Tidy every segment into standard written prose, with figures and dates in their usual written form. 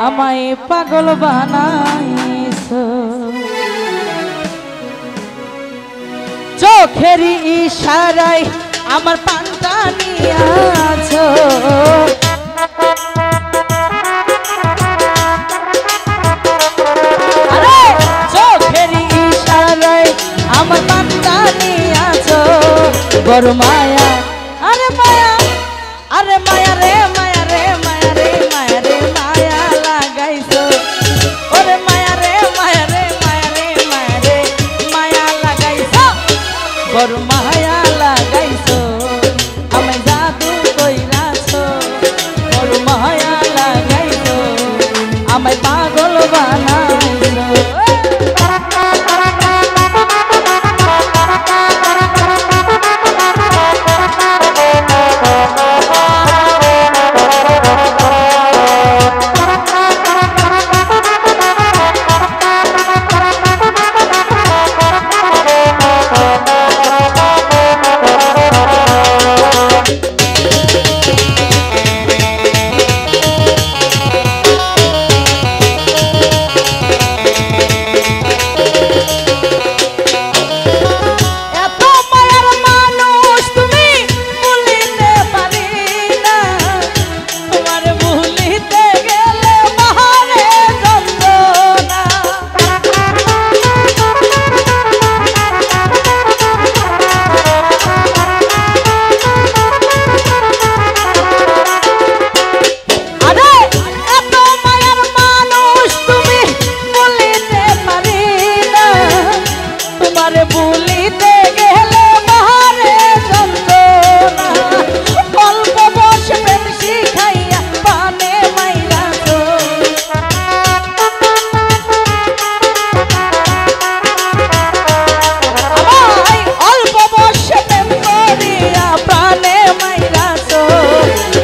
আমায় পাগল বানাইছো চোখের ইশারায় আমার পান্তা নিয়াছো আরে চোখের ইশারায় আমার পান্তা নিয়াছো বড় মায়া আরে মায়া আরে মায়া রে মায়া রে মায়া রে মায়া রে মায়া লাগাইছো ওরে মায়া রে মায়া রে মায়া রে মায়া রে মায়া লাগাইছো বড় মায়া লাগাইছো আমায় জাদু কইরাছো বড় মায়া লাগাইছো আমায় পাগল বানাইছো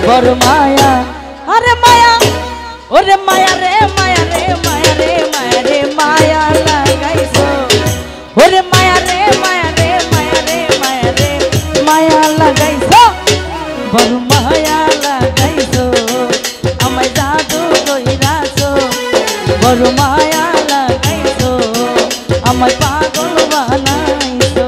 বড় মায়া আরে মায়া ওরে মায়া রে মায়া রে মায়া রে মায়া রে মায়া লাগাইছো ওরে মায়া রে মায়া রে মায়া রে মায়া রে মায়া লাগাইছো বড় মায়া লাগাইছো আমায় জাদু কইরাছো বড় মায়া লাগাইছো আমায় পাগল বানাইছো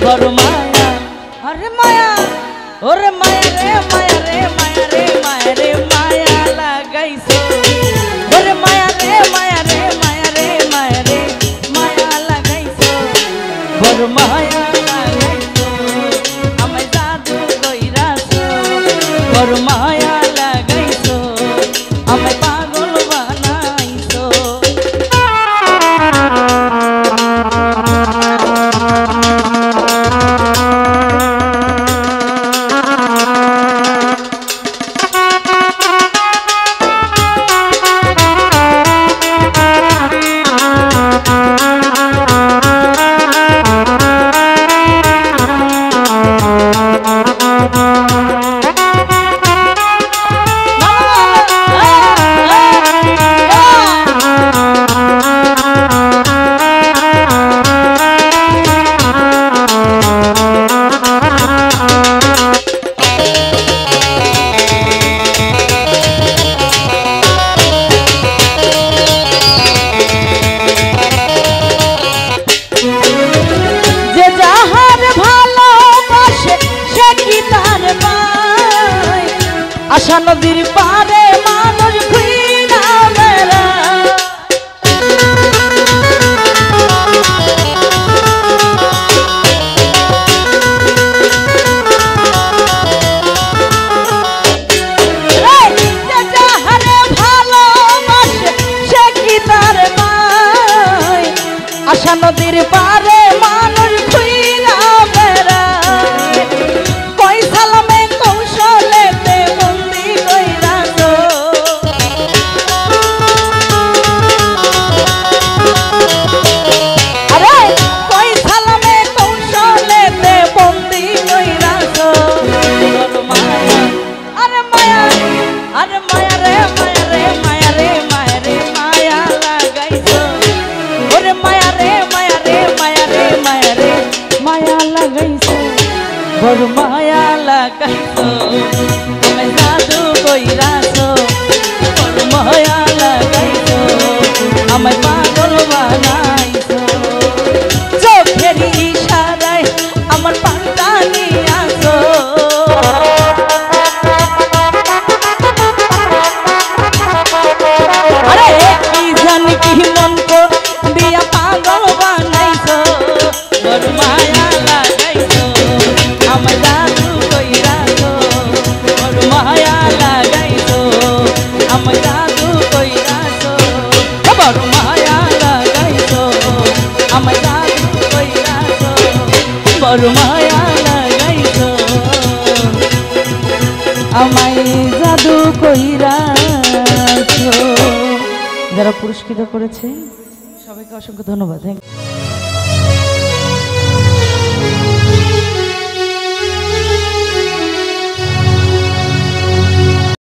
বড় মায়া আরে মায়া ওরে মায়া রে মায়া রে মায়া রে মায়া রে মায়া লাগাইছো ওরে মায়া রে মায়া রে মায়া রে মায়া রে মায়া লাগাইছো বড় মায়া লাগাইছো আমায় জাদু কইরাছো বড় মায়া লাগাইছো আমায় পাগল বানাইছো আশা নদীর পারে মানুষ ঘুইরা বেড়ায় আশা নদীর পারে মানুষ ঘুইরা বেড়ায় কই সালামে কৌশলেতে বন্দি কইরা তো আরে কই সালামে কৌশলেতে বন্দি কইরা তো মায়া আরে মায়া আরে মায়া রে মায়া রে মায়া রে মায়া রে মায়া লাগাইছো ওরে মায়া রে মায়া রে মায়া রে মায়া রে মায়া লাগাইছো বড় মায়া লাগাইছো তুমি জাদু কইরাছো বড় মায়া লাগাইছো আমায় পাগল বানাইছো চোখের ইশারায় আমার পান্তা নিয়াছো আরে কি জানি কি মন কো দিয়া পাগল বানাইছো বড় মায়া লাগাইছো আমায় জাদু কইরাছো বড় মায়া লাগাইছো আমায় জাদু কইরাছো বড় মায়া লাগাইছো আমায় জাদু কইরাছো বড় মায়া লাগাইছো আমায় জাদু কইরাছো। যারা পুরস্কৃত করেছে সবাইকে অসংখ্য ধন্যবাদ।